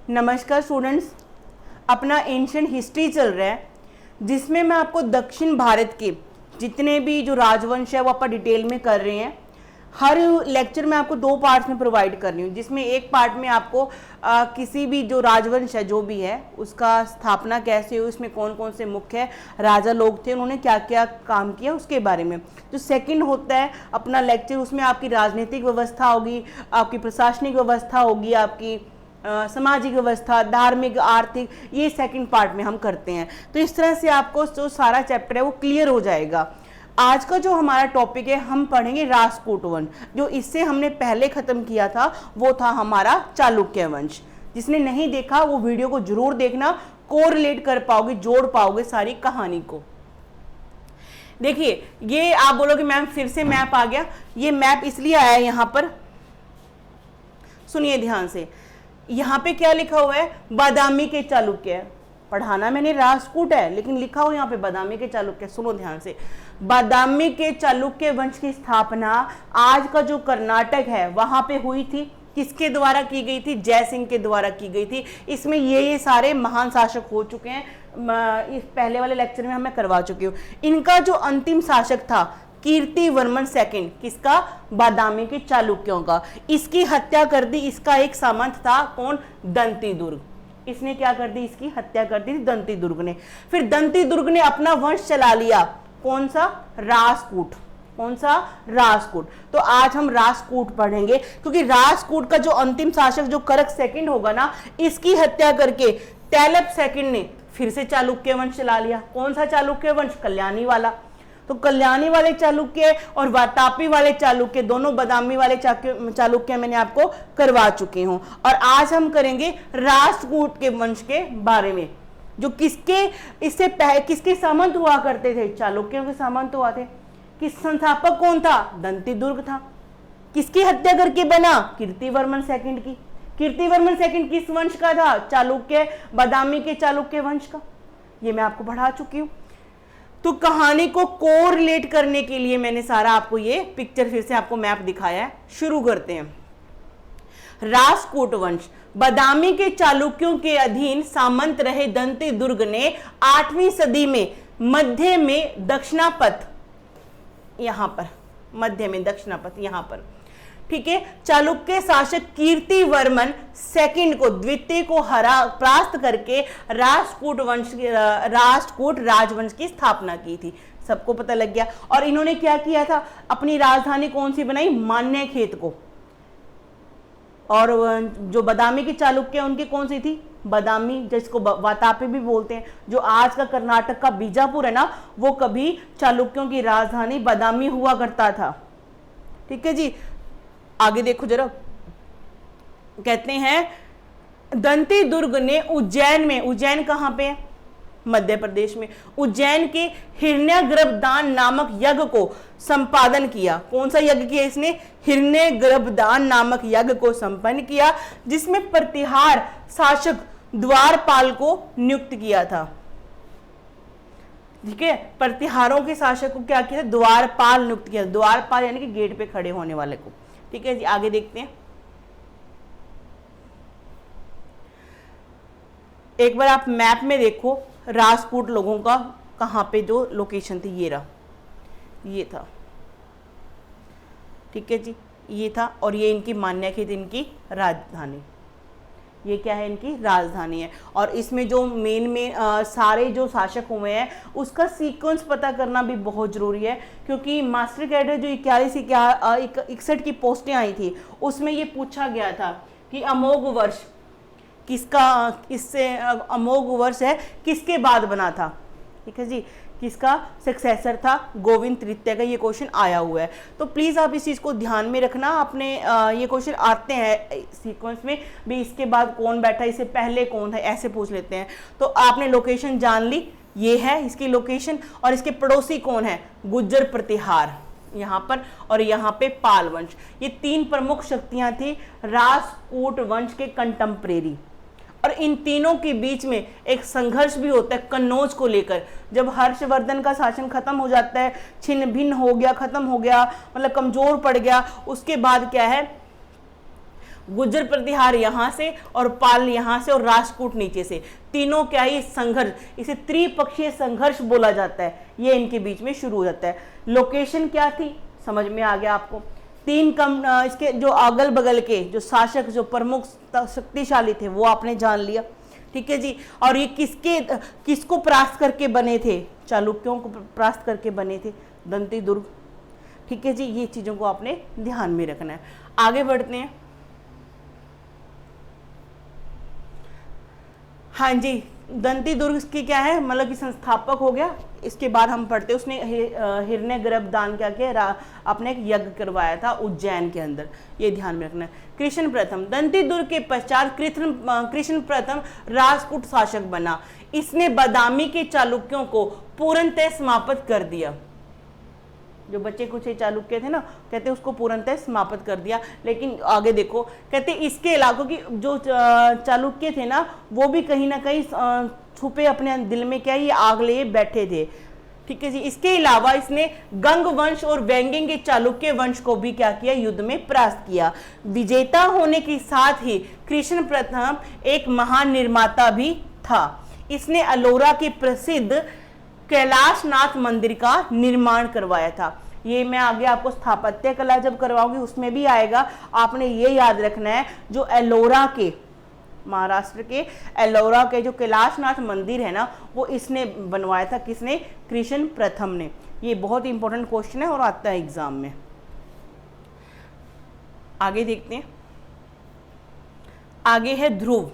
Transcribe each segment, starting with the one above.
नमस्कार स्टूडेंट्स, अपना ancient history चल रहा है जिसमें मैं आपको दक्षिण भारत के जितने भी जो राजवंश है वो अपन डिटेल में कर रहे हैं। हर लेक्चर में आपको 2 पार्ट्स में प्रोवाइड कर रही हूँ, जिसमें एक पार्ट में आपको किसी भी जो राजवंश है जो भी है उसका स्थापना कैसे हुई, उसमें कौन कौन से मुख्य राजा लोग थे, उन्होंने क्या क्या काम किया उसके बारे में। जो सेकंड होता है अपना लेक्चर, उसमें आपकी राजनीतिक व्यवस्था होगी, आपकी प्रशासनिक व्यवस्था होगी, आपकी सामाजिक व्यवस्था, धार्मिक, आर्थिक, ये सेकंड पार्ट में हम करते हैं। तो इस तरह से आपको जो सारा चैप्टर है वो क्लियर हो जाएगा। आज का जो हमारा टॉपिक है हम पढ़ेंगे राष्ट्रकूट वंश। जो इससे हमने पहले खत्म किया था वो था हमारा चालुक्य वंश। जिसने नहीं देखा वो वीडियो को जरूर देखना, कोरिलेट कर पाओगे, जोड़ पाओगे सारी कहानी को। देखिए, ये आप बोलोगे मैम फिर से मैप आ गया। ये मैप इसलिए आया है यहां पर, सुनिए ध्यान से। यहाँ पे क्या लिखा हुआ है? बादामी के चालुक्य। पढ़ाना मैंने राष्ट्रकूट है लेकिन लिखा हुआ यहाँ पे बादामी के चालुक्य। सुनो ध्यान से, बादामी के चालुक्य वंश की स्थापना आज का जो कर्नाटक है वहां पे हुई थी। किसके द्वारा की गई थी? जय सिंह के द्वारा की गई थी। इसमें ये सारे महान शासक हो चुके हैं, इस पहले वाले लेक्चर में मैं करवा चुकी हूँ। इनका जो अंतिम शासक था कीर्तिवर्मन सेकंड, किसका? बादामी के चालुक्यों का। इसकी हत्या कर दी। इसका एक सामंत था कौन? दंती दुर्ग। इसने क्या कर दी? इसकी हत्या कर दी दंती दुर्ग ने। फिर दंती दुर्ग ने अपना वंश चला लिया। कौन सा? राष्ट्रकूट। कौन सा? राष्ट्रकूट। तो आज हम राष्ट्रकूट पढ़ेंगे क्योंकि राष्ट्रकूट का जो अंतिम शासक जो करक सेकंड होगा ना, इसकी हत्या करके तैलप सेकंड ने फिर से चालुक्य वंश चला लिया। कौन सा चालुक्य वंश? कल्याणी वाला। तो कल्याणी वाले चालुक्य और वातापी वाले चालुक्य, दोनों बादामी वाले चालुक्य मैंने आपको करवा चुकी हूं। और आज हम करेंगे राष्ट्रकूट के वंश के बारे में, जो किसके इससे किसके सामंत हुआ करते थे? चालुक्यों के सामंत हुआ थे। किस संस्थापक कौन था? दंती दुर्ग था। किसकी हत्या करके बना? कीर्तिवर्मन सेकंड की। कीर्तिवर्मन सेकंड किस वंश का था? चालुक्य, बादामी के चालुक्य वंश का। ये मैं आपको पढ़ा चुकी हूं। तो कहानी को कोरिलेट करने के लिए मैंने सारा आपको ये पिक्चर फिर से आपको मैप दिखाया है। शुरू करते हैं। राष्ट्रकूट वंश। बादामी के चालुक्यों के अधीन सामंत रहे दंती दुर्ग ने 8वीं सदी में मध्य में दक्षिणापथ, यहां पर मध्य में दक्षिणापथ यहां पर, ठीक है, चालुक्य शासक कीर्तिवर्मन सेकंड को, द्वितीय को परास्त करके राष्ट्रकूट राजवंश की स्थापना की थी। सबको पता लग गया। और इन्होंने क्या किया था? अपनी राजधानी कौन सी बनाई? मान्यखेत को। और जो बादामी की चालुक्य उनकी कौन सी थी? बादामी, जिसको वातापी भी बोलते हैं। जो आज का कर्नाटक का बीजापुर है ना, वो कभी चालुक्यों की राजधानी बादामी हुआ करता था। ठीक है जी, आगे देखो जरा। कहते हैं दंती दुर्ग ने उज्जैन में, उज्जैन कहां पे है? मध्य प्रदेश में। उज्जैन के हिरण्यगर्भदान नामक यज्ञ को संपादन किया। कौन सा यज्ञ किया इसने? हिरण्यगर्भदान नामक यज्ञ को संपन्न किया, जिसमें प्रतिहार शासक द्वारपाल को नियुक्त किया था। ठीक है, प्रतिहारों के शासक को क्या किया? द्वारपाल नियुक्त किया। द्वारपाल यानी कि गेट पे खड़े होने वाले को। ठीक है जी, आगे देखते हैं। एक बार आप मैप में देखो राष्ट्रकूट लोगों का कहां पे जो लोकेशन थी। ये रहा, ये था। ठीक है जी, ये था। और ये इनकी मान्यखेत, इनकी राजधानी। ये क्या है? इनकी राजधानी है। और इसमें जो मेन सारे जो शासक हुए हैं उसका सीक्वेंस पता करना भी बहुत जरूरी है, क्योंकि मास्टर कैडर जो 61 की पोस्टें आई थी उसमें ये पूछा गया था कि अमोघ वर्ष किसका, इससे अमोघ वर्ष है किसके बाद बना था। ठीक है जी, किसका सक्सेसर था? गोविंद तृतीय का। ये क्वेश्चन आया हुआ है, तो प्लीज आप इस चीज को ध्यान में रखना। अपने ये क्वेश्चन आते हैं सीक्वेंस में भी, इसके बाद कौन बैठा, इससे पहले कौन था, ऐसे पूछ लेते हैं। तो आपने लोकेशन जान ली, ये है इसकी लोकेशन। और इसके पड़ोसी कौन है? गुज्जर प्रतिहार यहाँ पर, और यहाँ पे पाल वंश। ये 3 प्रमुख शक्तियां थी राष्ट्रकूट वंश के कंटेम्परेरी। और इन तीनों के बीच में एक संघर्ष भी होता है कन्नौज को लेकर। जब हर्षवर्धन का शासन खत्म हो जाता है, छिन्न भिन्न हो गया, खत्म हो गया, मतलब कमजोर पड़ गया, उसके बाद क्या है? गुर्जर प्रतिहार यहाँ से और पाल यहाँ से और राष्ट्रकूट नीचे से, तीनों क्या है संघर्ष, इसे त्रिपक्षीय संघर्ष बोला जाता है, ये इनके बीच में शुरू हो जाता है। लोकेशन क्या थी, समझ में आ गया आपको। तीन कम इसके जो अगल बगल के जो शासक जो प्रमुख शक्तिशाली थे वो आपने जान लिया, ठीक है जी। और ये किसको परास्त करके बने थे, चालुक्यों को परास्त करके बने थे, दंती दुर्ग, ठीक है जी। ये चीजों को आपने ध्यान में रखना है। आगे बढ़ते हैं। हाँ जी, दंती दुर्ग की क्या है, मतलब कि संस्थापक हो गया। इसके बाद हम पढ़ते उसने हिरण्यगर्भ दान क्या किया, अपने एक यज्ञ करवाया था उज्जैन के अंदर, ये ध्यान में रखना है। कृष्ण प्रथम, दंती दुर्ग के पश्चात कृष्ण प्रथम राजपूत शासक बना। इसने बादामी के चालुक्यों को पूर्णतः समाप्त कर दिया। जो बच्चे कुछ चालुक्य थे ना, कहते उसको पूर्णतः समाप्त कर दिया। लेकिन आगे देखो, कहते इसके इलाकों की जो चालुक्य थे ना, वो भी कहीं ना कहीं छुपे अपने दिल में क्या ये आग लिए बैठे थे, ठीक है जी। इसके अलावा इसने गंग वंश और वेंगिंग के चालुक्य वंश को भी क्या किया, युद्ध में परास्त किया। विजेता होने के साथ ही कृष्ण प्रथम एक महान निर्माता भी था। इसने अलोरा के प्रसिद्ध कैलाशनाथ मंदिर का निर्माण करवाया था। ये मैं आगे आपको स्थापत्य कला जब करवाऊंगी उसमें भी आएगा। आपने ये याद रखना है, जो एलोरा के, महाराष्ट्र के एलोरा के जो कैलाशनाथ मंदिर है ना, वो इसने बनवाया था। किसने, कृष्ण प्रथम ने। ये बहुत इंपॉर्टेंट क्वेश्चन है और आता है एग्जाम में। आगे देखते हैं। आगे है ध्रुव।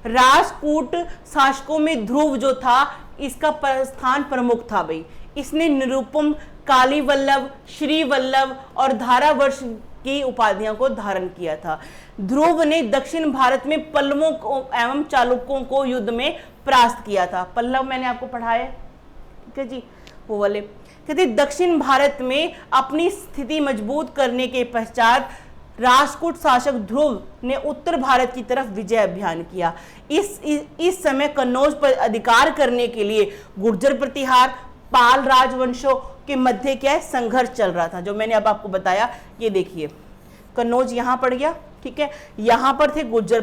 राजपूत शासकों में ध्रुव जो था, इसका स्थान प्रमुख था भाई। इसने निरुपम, काली वल्लभ, श्री वल्लभ और धारावर्ष की उपाधियों को धारण किया था। ध्रुव ने दक्षिण भारत में पल्लवों को एवं चालुक्यों को युद्ध में परास्त किया था। पल्लव मैंने आपको पढ़ाया, ठीक है जी, वो वाले। कहते दक्षिण भारत में अपनी स्थिति मजबूत करने के पश्चात राष्ट्रकूट शासक ध्रुव ने उत्तर भारत की तरफ विजय अभियान किया। इस समय कन्नौज पर अधिकार करने के लिए गुर्जर प्रतिहार, पाल राजवंशों के मध्य क्या है, संघर्ष चल रहा था, जो मैंने अब आपको बताया। ये देखिए, कन्नौज यहां पड़ गया, ठीक है। यहां पर थे गुर्जर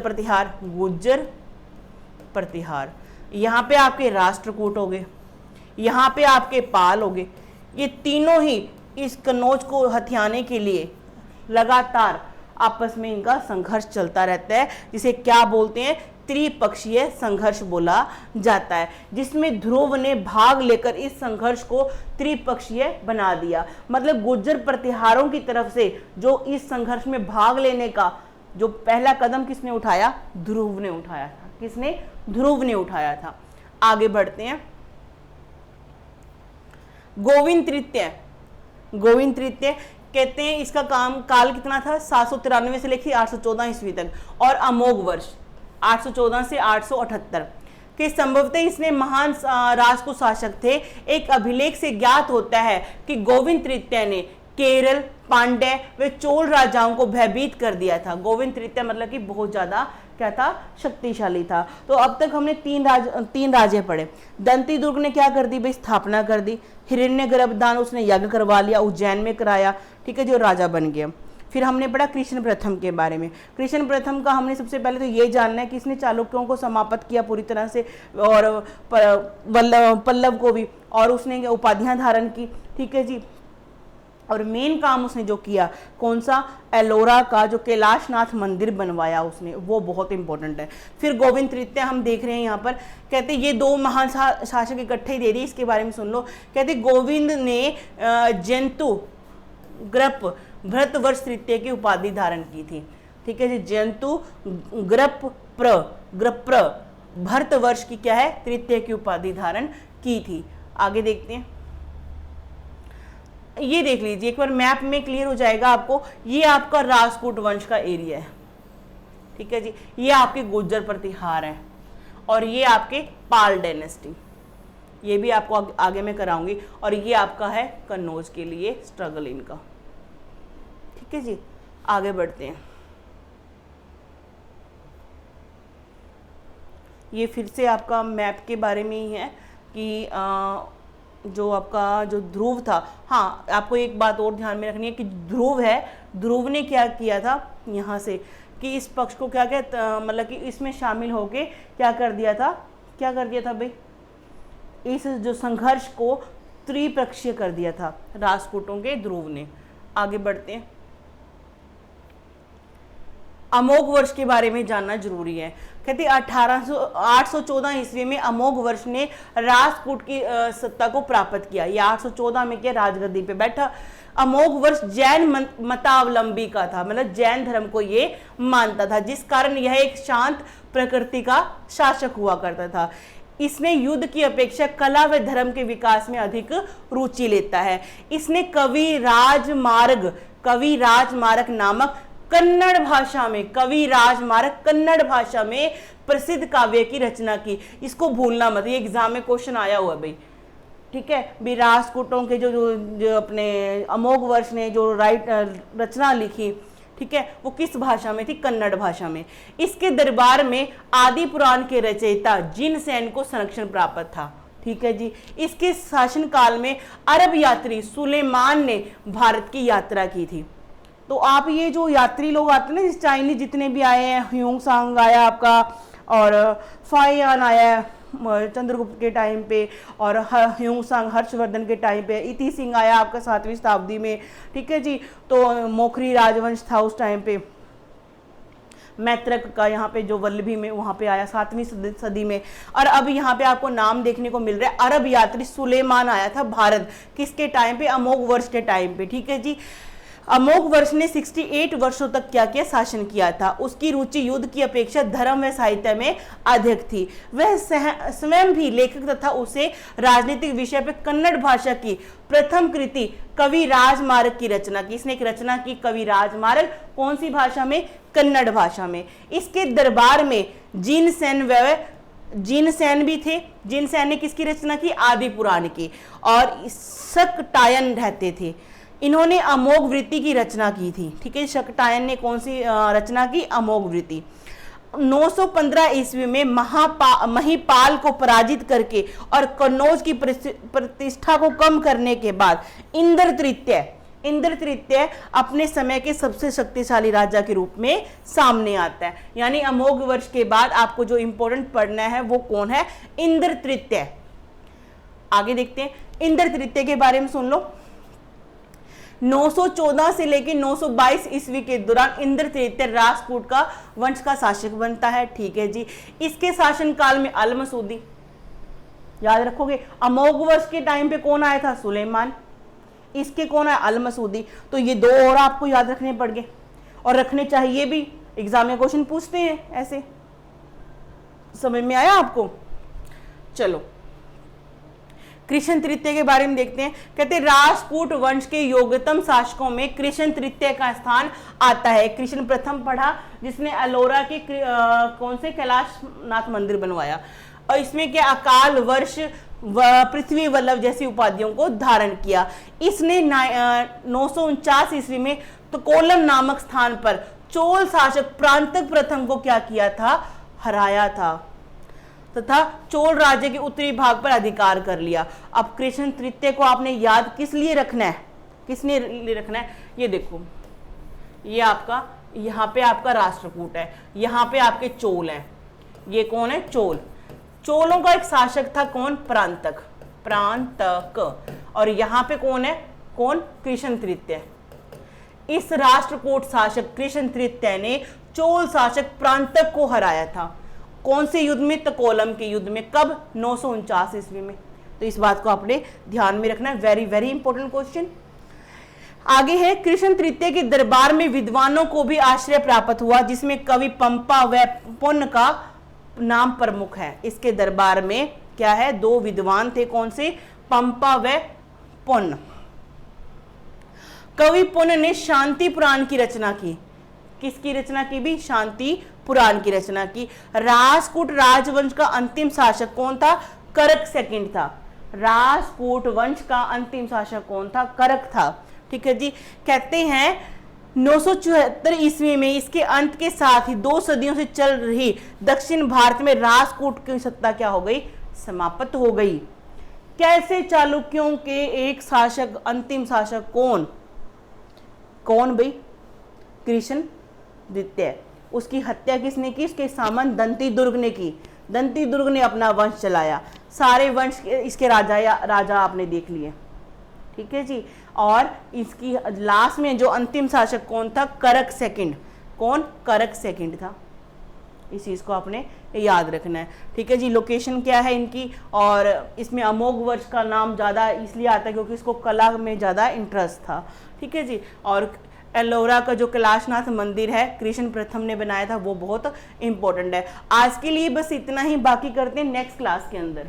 प्रतिहार, यहां पे आपके राष्ट्रकूट हो गए, यहां पे आपके पाल हो गए। ये तीनों ही इस कन्नौज को हथियाने के लिए लगातार आपस में इनका संघर्ष चलता रहता है, जिसे क्या बोलते हैं, त्रिपक्षीय संघर्ष बोला जाता है, जिसमें ध्रुव ने भाग लेकर इस संघर्ष को त्रिपक्षीय बना दिया। मतलब गुर्जर प्रतिहारों की तरफ से जो इस संघर्ष में भाग लेने का जो पहला कदम किसने उठाया, ध्रुव ने उठाया था। किसने, ध्रुव ने उठाया था। आगे बढ़ते हैं। गोविंद तृतीय कहते हैं इसका काल कितना था, 793 से लेकर 814 ईस्वी तक, और अमोघ वर्ष 814 से 878 के संभवतः इसने महान राजपूत शासक थे। एक अभिलेख से ज्ञात होता है कि गोविंद तृतीय ने केरल, पांड्य व चोल राजाओं को भयभीत कर दिया था। गोविंद तृतीय मतलब कि बहुत ज्यादा क्या था, शक्तिशाली था। तो अब तक हमने तीन राजे पढ़े। दंती दुर्ग ने क्या कर दी भाई, स्थापना कर दी। हिरण्यगर्भ दान उसने यज्ञ करवा लिया, उज्जैन में कराया, ठीक है, जो राजा बन गया। फिर हमने पढ़ा कृष्ण प्रथम के बारे में। कृष्ण प्रथम का हमने सबसे पहले तो ये जानना है कि इसने चालुक्यों को समाप्त किया पूरी तरह से, और पल्लव को भी, और उसने उपाधियां धारण की, ठीक है जी। और मेन काम उसने जो किया कौन सा, एलोरा का जो कैलाशनाथ मंदिर बनवाया उसने, वो बहुत इंपॉर्टेंट है। फिर गोविंद तृतीय हम देख रहे हैं यहाँ पर, कहते ये दो महान शासक इकट्ठे ही दे दिए, इसके बारे में सुन लो। कहते गोविंद ने जंतु ग्रप भरतवर्ष तृतीय की उपाधि धारण की थी, ठीक है जी। जंतु ग्रप्र भरतवर्ष की क्या है, तृतीय की उपाधि धारण की थी। आगे देखते हैं। ये देख लीजिए एक बार, मैप में क्लियर हो जाएगा आपको। ये आपका राजपूत वंश का एरिया है, ठीक है जी। ये आपके गुर्जर प्रतिहार है, और ये आपके पाल डायनेस्टी, ये भी आपको आगे मैं कराऊंगी। और ये आपका है कन्नौज के लिए स्ट्रगल इनका, ठीक है जी। आगे बढ़ते हैं। ये फिर से आपका मैप के बारे में ही है कि जो आपका जो ध्रुव था, हाँ आपको एक बात और ध्यान में रखनी है कि ध्रुव है, ध्रुव ने क्या किया था, यहाँ से कि इस पक्ष को क्या क्या मतलब कि इसमें शामिल होके क्या कर दिया था भाई, इस जो संघर्ष को त्रिपक्षीय कर दिया था राष्ट्रकूटों के ध्रुव ने। आगे बढ़ते हैं। अमोघ वर्ष के बारे में जानना जरूरी है। कहते 814 ईस्वी में अमोघ वर्ष ने राष्ट्रकूट की सत्ता को प्राप्त किया। ये 814 में क्या राजगद्दी पे बैठा। अमोघ वर्ष जैन मतावलंबी का था, मतलब जैन धर्म को ये मानता था, जिस कारण यह एक शांत प्रकृति का शासक हुआ करता था। इसने युद्ध की अपेक्षा कला व धर्म के विकास में अधिक रुचि लेता है। इसने कवि राजमार्ग नामक कन्नड़ भाषा में प्रसिद्ध काव्य की रचना की। इसको भूलना मत, ये एग्जाम में क्वेश्चन आया हुआ भाई, ठीक है। भी राष्ट्रकूटों के जो अपने अमोघ वर्ष ने जो रचना लिखी, ठीक है, वो किस भाषा में थी? कन्नड़ भाषा में। इसके दरबार में आदि पुराण के रचयिता जिनसेन को संरक्षण प्राप्त था, ठीक है जी। इसके शासन काल में अरब यात्री सुलेमान ने भारत की यात्रा की थी। तो आप ये जो यात्री लोग आते हैं ना, चाइनीज जितने भी आए हैं, ह्यूंग सांग आया आपका, और फाइयान आया है चंद्रगुप्त के टाइम पे, और ह्यूंग सांग हर्षवर्धन के टाइम पे, इति सिंह आया आपका 7वीं शताब्दी में, ठीक है जी। तो मोखरी राजवंश था उस टाइम पे, मैत्रक का यहाँ पे जो वल्लभी में वहाँ पे आया 7वीं सदी में। और अब यहाँ पे आपको नाम देखने को मिल रहा है, अरब यात्री सुलेमान आया था भारत, किसके टाइम पे? अमोघ वर्ष के टाइम पे, ठीक है जी। अमोघ वर्ष ने 68 वर्षों तक क्या किया? शासन किया था। उसकी रुचि युद्ध की अपेक्षा धर्म व साहित्य में अधिक थी। वह स्वयं भी लेखक तथा उसे राजनीतिक विषय पर कन्नड़ भाषा की प्रथम कृति कवि राजमार्ग की रचना की। इसने एक रचना की कवि राजमार्ग, कौन सी भाषा में? कन्नड़ भाषा में। इसके दरबार में जिनसेन भी थे। जिनसेन ने किसकी रचना की? आदि पुराण की। और शकटायन रहते थे। इन्होंने अमोघ वृत्ति की रचना की थी, ठीक है। शकटायन ने कौन सी रचना की? अमोघ वृत्ति। 915 ईस्वी में महिपाल को पराजित करके और कन्नौज की प्रतिष्ठा को कम करने के बाद इंद्र तृतीय अपने समय के सबसे शक्तिशाली राजा के रूप में सामने आता है। यानी अमोघ वर्ष के बाद आपको जो इंपॉर्टेंट पढ़ना है वो कौन है? इंद्र तृतीय। आगे देखते हैं, इंद्र तृतीय के बारे में सुन लो। 914 से लेकर 922 ईस्वी के दौरान इंद्र तृतीय राष्ट्रकूट का वंश का शासक बनता है, ठीक है जी। इसके शासनकाल में अल मसूदी, याद रखोगे। अमोघ वर्ष के टाइम पे कौन आया था? सुलेमान। इसके कौन है? अल मसूदी। तो ये दो और आपको याद रखने पड़ गए, और रखने चाहिए भी, एग्जाम में क्वेश्चन पूछते हैं ऐसे। समझ में आया आपको? चलो कृष्ण तृतीय के बारे में देखते हैं। कहते राष्ट्रकूट वंश के योग्यतम शासकों में कृष्ण तृतीय का स्थान आता है। कृष्ण प्रथम पढ़ा, जिसने अलोरा के कौन से कैलाशनाथ मंदिर बनवाया, और इसमें क्या अकाल वर्ष पृथ्वी वल्लभ जैसी उपाधियों को धारण किया। इसने 949 ईस्वी में तकोलम नामक स्थान पर चोल शासक प्रांतक प्रथम को क्या किया था? हराया था, तथा चोल राज्य के उत्तरी भाग पर अधिकार कर लिया। अब कृष्ण तृतीय को आपने याद किस लिए रखना है? किसने लिए रखना है? ये देखो, ये आपका यहाँ पे आपका राष्ट्रकूट है, यहाँ पे आपके चोल हैं। ये कौन है? चोल। चोलों का एक शासक था कौन? प्रांतक। और यहाँ पे कौन है? कौन? कृष्ण तृतीय। इस राष्ट्रकूट शासक कृष्ण तृतीय ने चोल शासक प्रांतक को हराया था। कौन से युद्ध में? तकोलम के युद्ध में। कब? 949 ईस्वी में। तो इस बात को आपने ध्यान में रखना है, वेरी वेरी इंपॉर्टेंट क्वेश्चन। आगे है, कृष्ण तृतीय के दरबार में विद्वानों को भी आश्रय प्राप्त हुआ, जिसमें कवि पंपा व पुण्य का नाम प्रमुख है। इसके दरबार में क्या है? दो विद्वान थे, कौन से? पंपा व पुण्य। कवि पुण्य ने शांति पुराण की रचना की। किसकी रचना की? भी शांति पुराण की रचना की। राष्ट्रकूट राजवंश का अंतिम शासक कौन था? करक सेकंड था। राष्ट्रकूट वंश का अंतिम शासक कौन था? करक था, ठीक है जी। कहते हैं 974 ईस्वी में इसके अंत के साथ ही 2 सदियों से चल रही दक्षिण भारत में राष्ट्रकूट की सत्ता क्या हो गई? समाप्त हो गई। कैसे? चालुक्यों के एक शासक, अंतिम शासक कौन? कौन भाई? कृष्ण द्वितीय, उसकी हत्या किसने की? उसके सामंत दंती दुर्ग ने की। दंती दुर्ग ने अपना वंश चलाया। सारे वंश इसके राजा आपने देख लिए, ठीक है जी। और इसकी लास्ट में जो अंतिम शासक कौन था? करक सेकंड। कौन? करक सेकंड था। इस चीज़ को आपने याद रखना है, ठीक है जी। लोकेशन क्या है इनकी? और इसमें अमोघ वर्ष का नाम ज़्यादा इसलिए आता है क्योंकि इसको कला में ज़्यादा इंटरेस्ट था, ठीक है जी। और एलोरा का जो कैलाशनाथ मंदिर है कृष्ण प्रथम ने बनाया था, वो बहुत इंपॉर्टेंट है। आज के लिए बस इतना ही, बाकी करते हैं नेक्स्ट क्लास के अंदर।